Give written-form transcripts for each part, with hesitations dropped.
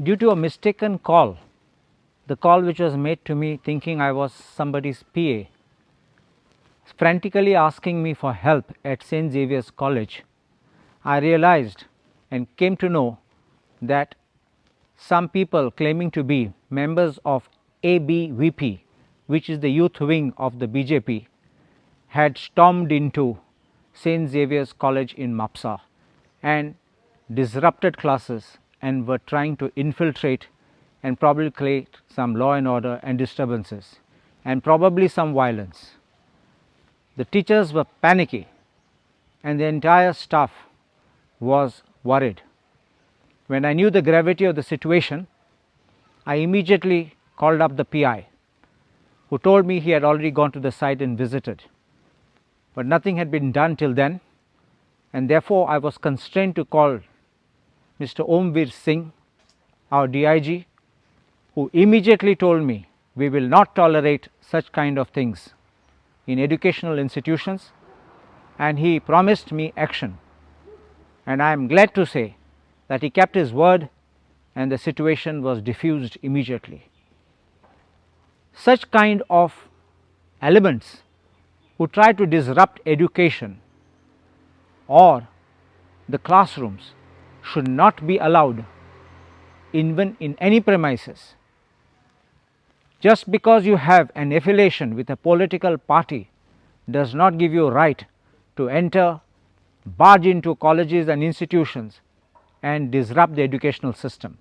due to a mistaken call, the call which was made to me thinking I was somebody's PA, frantically asking me for help at St. Xavier's College, I realized and came to know that some people claiming to be members of ABVP, which is the youth wing of the BJP, had stormed into St. Xavier's College in Mapsa and disrupted classes and were trying to infiltrate and probably create some law and order and disturbances and probably some violence. The teachers were panicky and the entire staff was worried. When I knew the gravity of the situation, I immediately called up the PI, who told me he had already gone to the site and visited, but nothing had been done till then, and therefore I was constrained to call Mr. Omveer Singh, our DIG, who immediately told me we will not tolerate such kind of things in educational institutions, and he promised me action, and I am glad to say that he kept his word and the situation was diffused immediately. Such kind of elements who try to disrupt education or the classrooms should not be allowed even in any premises. Just because you have an affiliation with a political party does not give you a right to enter, barge into colleges and institutions and disrupt the educational system.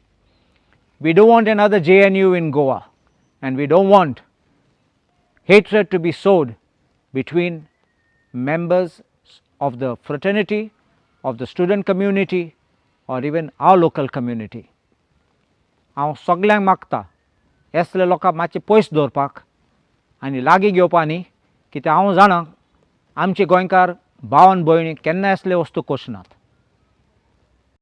We don't want another JNU in Goa, and we don't want hatred to be sowed between members of the fraternity, of the student community, or even our local community. हांव सगळ्यांक मागता असले लोकांक मातशें पयस दवरपाक आनी लागीं घेवपानी, कित्याक हांव जाणा आमचे गोंयकार भाव आनी भयणी केन्नाय असले वस्तू करनात.